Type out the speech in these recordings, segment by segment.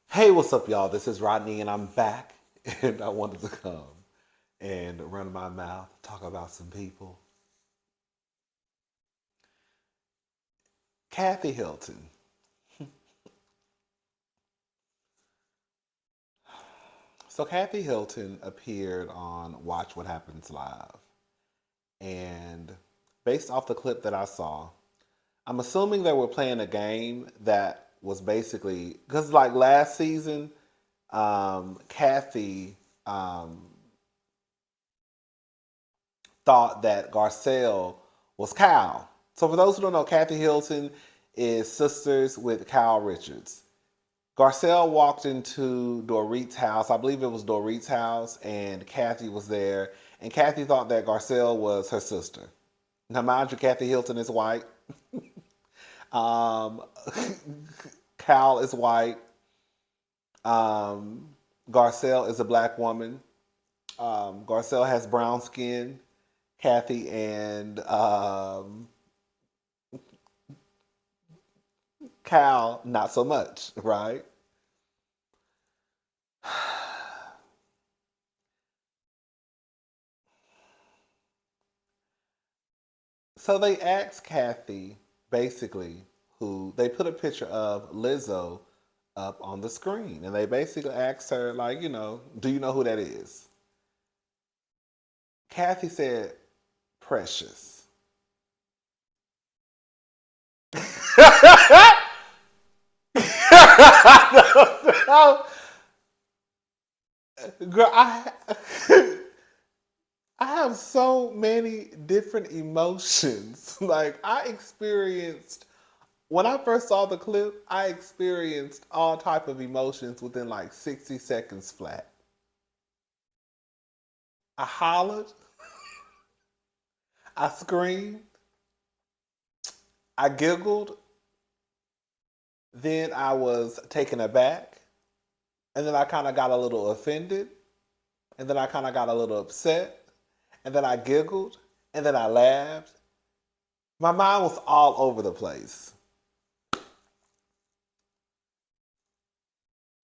Hey, what's up, y'all? This is Rodney, and I'm back. And I wanted to come and run my mouth, talk about some people. Kathy Hilton. So, Kathy Hilton appeared on Watch What Happens Live. And based off the clip that I saw, I'm assuming they were playing a game that was basically because, like last season, Kathy thought that Garcelle was Kyle. So for those who don't know, Kathy Hilton is sisters with Kyle Richards. Garcelle walked into Dorit's house. I believe it was Dorit's house, and Kathy was there. And Kathy thought that Garcelle was her sister. Now, mind you, Kathy Hilton is white. Um, Kyle is white. Um, Garcelle is a black woman. Garcelle has brown skin. Kathy and Cal, not so much, right? So they asked Kathy, basically, who they put a picture of Lizzo up on the screen. And they basically asked her, like, do you know who that is? Kathy said, Precious. Girl, I have so many different emotions. Like I experienced when I first saw the clip, I experienced all type of emotions within like 60 seconds flat. I hollered, I screamed, I giggled, then I was taken aback, and then I kind of got a little offended, and then I kind of got a little upset, and then I giggled, and then I laughed. My mind was all over the place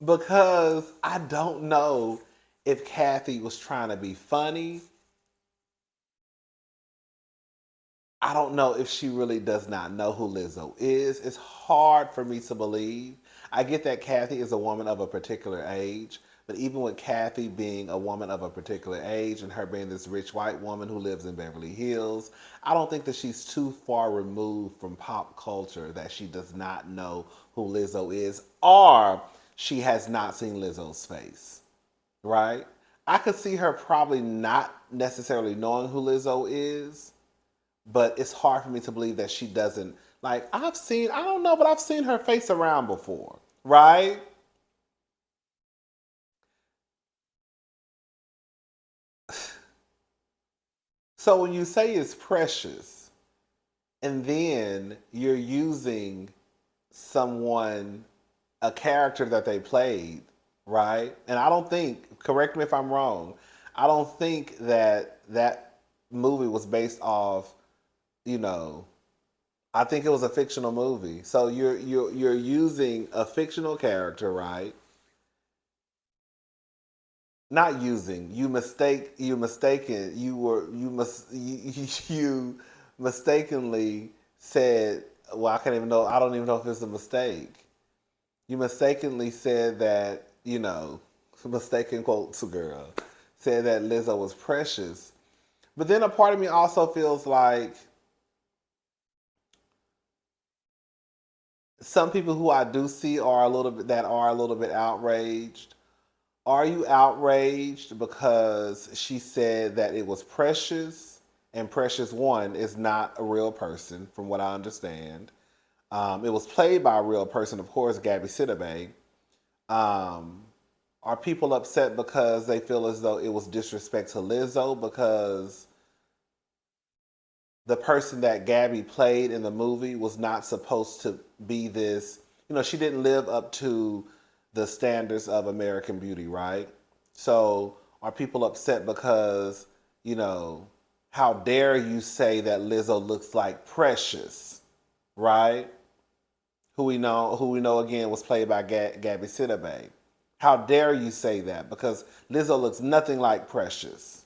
because I don't know if Kathy was trying to be funny. I don't know if she really does not know who Lizzo is. It's hard for me to believe. I get that Kathy is a woman of a particular age, but even with Kathy being a woman of a particular age and her being this rich white woman who lives in Beverly Hills, I don't think that she's too far removed from pop culture that she does not know who Lizzo is or she has not seen Lizzo's face, right? I could see her probably not necessarily knowing who Lizzo is, but it's hard for me to believe that she doesn't. Like I don't know, but I've seen her face around before, right? So when you say it's precious and then you're using someone, a character that they played, right? And I don't think, correct me if I'm wrong, I don't think that that movie was based off, you know, I think it was a fictional movie. So you're using a fictional character, right? Not using. You mistakenly said, well, I can't even know. I don't even know if it's a mistake. You mistakenly said that, mistaken quotes, girl, said that Lizzo was precious. But then a part of me also feels like some people who I do see are a little bit outraged. Are you outraged because she said that it was Precious and Precious One is not a real person, from what I understand? It was played by a real person, of course, Gabby Sidibe. Um, are people upset because they feel as though it was disrespect to Lizzo because the person that Gabby played in the movie was not supposed to be this. She didn't live up to the standards of American Beauty, right? So are people upset because, you know, how dare you say that Lizzo looks like Precious, right? who we know again was played by Gabby Sidibe. How dare you say that? Because Lizzo looks nothing like Precious.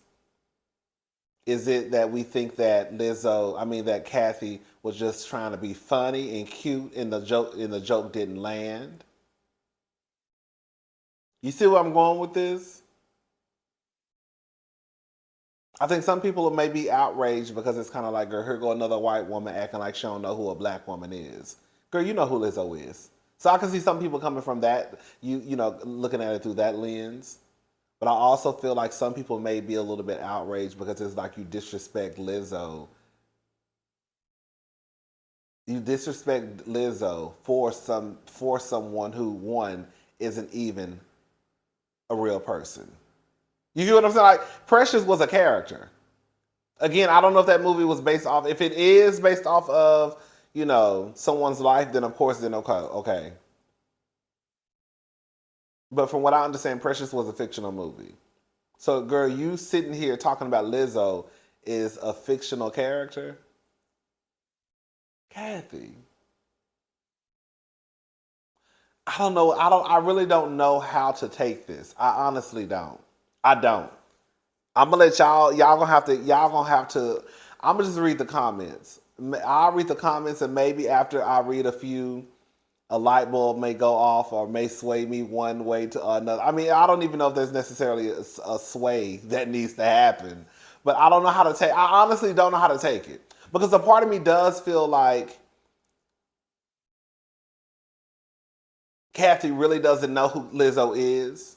Is it that we think that that Kathy was just trying to be funny and cute and the joke didn't land? You see where I'm going with this? I think some people may be outraged because it's kind of like, girl, here go another white woman acting like she don't know who a black woman is. Girl, you know who Lizzo is. So I can see some people coming from that, looking at it through that lens. But I also feel like some people may be a little bit outraged because it's like you disrespect Lizzo. You disrespect Lizzo for someone who, one, isn't even a real person. You get what I'm saying? Like, Precious was a character. Again, I don't know if that movie was based off. If it is based off of, someone's life, then of course, then okay. But from what I understand, Precious was a fictional movie. So, girl, you sitting here talking about Lizzo is a fictional character? Kathy. I don't know. I really don't know how to take this. I honestly don't. I don't. I'm gonna let y'all gonna have to. I'm gonna just read the comments. I'll read the comments, and maybe after I read a few, a light bulb may go off or may sway me one way to another. I mean, I don't even know if there's necessarily a sway that needs to happen, but I don't know how to take. I honestly don't know how to take it because a part of me does feel like Kathy really doesn't know who Lizzo is.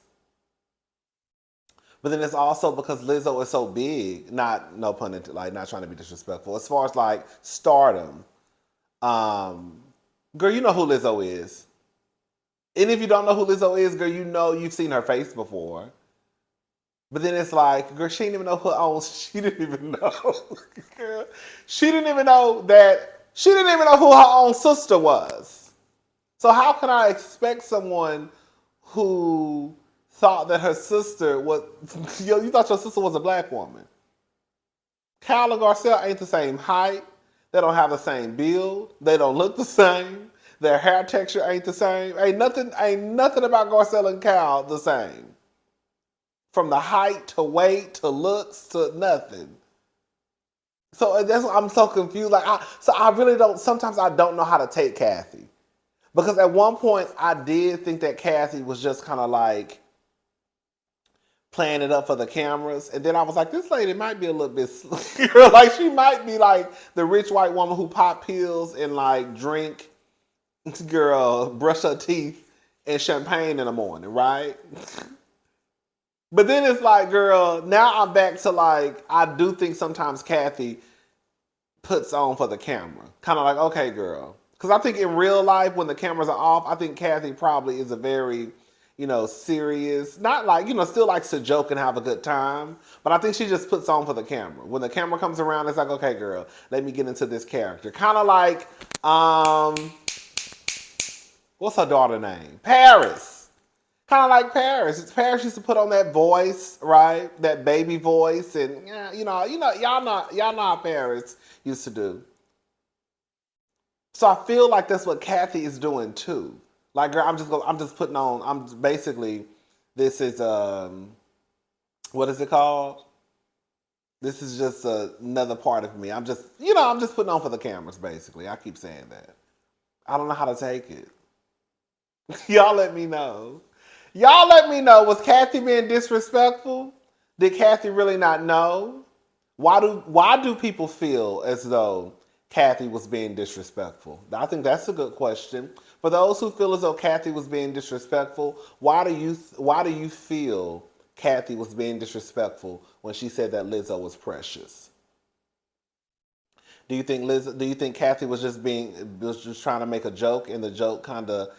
But then it's also because Lizzo is so big, no pun intended, like not trying to be disrespectful. As far as like stardom, girl, you know who Lizzo is. And if you don't know who Lizzo is, girl, you've seen her face before. But then it's like, girl, she didn't even know her own. She didn't even know. Girl, she didn't even know who her own sister was. So how can I expect someone who thought that her sister was, you thought your sister was a black woman? Kyle and Garcelle ain't the same height. They don't have the same build. They don't look the same. Their hair texture ain't the same. Ain't nothing about Garcelle and Kyle the same. From the height to weight to looks to nothing. So that's why I'm so confused. I really don't. Sometimes I don't know how to take Kathy, because at one point I did think that Kathy was just kind of like playing it up for the cameras, and then I was like, this lady might be a little bit like she might be like the rich white woman who pop pills and like drink, brush her teeth and champagne in the morning, right? But then it's like, girl, now I'm back to like, I do think sometimes Kathy puts on for the camera. Kind of like, okay, girl. Because I think in real life, when the cameras are off, I think Kathy probably is a very, serious, not like, still likes to joke and have a good time. But I think she just puts on for the camera. When the camera comes around, it's like, okay, girl, let me get into this character. Kind of like, what's her daughter name? Paris. Kind of like Paris. Paris used to put on that voice, right? That baby voice, and y'all know how Paris used to do. So I feel like that's what Kathy is doing too. Like, girl, I'm just putting on. This is what is it called? This is just another part of me. I'm just putting on for the cameras, basically. I keep saying that. I don't know how to take it. Y'all let me know. Y'all let me know, was Kathy being disrespectful? Did Kathy really not know? Why do people feel as though Kathy was being disrespectful? I think that's a good question. For those who feel as though Kathy was being disrespectful, why do you feel Kathy was being disrespectful when she said that Lizzo was precious? Do you think Kathy was just trying to make a joke, and the joke kind of,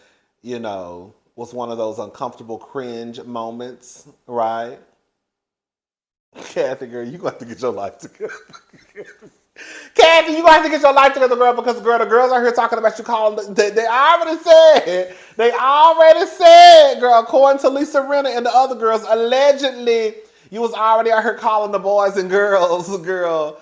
was one of those uncomfortable cringe moments, right? Kathy, girl, you got to get your life together. Kathy, you got to get your life together, girl, because, girl, the girls are here talking about you calling. They already said, girl, according to Lisa Rinna and the other girls, allegedly, you was already out here calling the boys and girls, girl,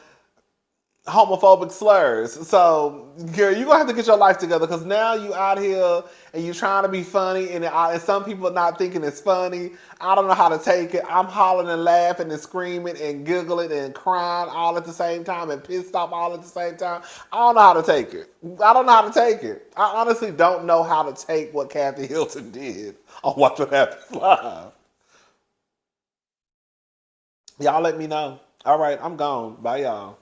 homophobic slurs. So, girl, you're gonna have to get your life together because now you out here and you trying to be funny, and some people are not thinking it's funny. I don't know how to take it. I'm hollering and laughing and screaming and giggling and crying all at the same time and pissed off all at the same time. I don't know how to take it. I don't know how to take it. I honestly don't know how to take what Kathy Hilton did on Watch What Happens Live. Y'all let me know. All right, I'm gone. Bye, y'all.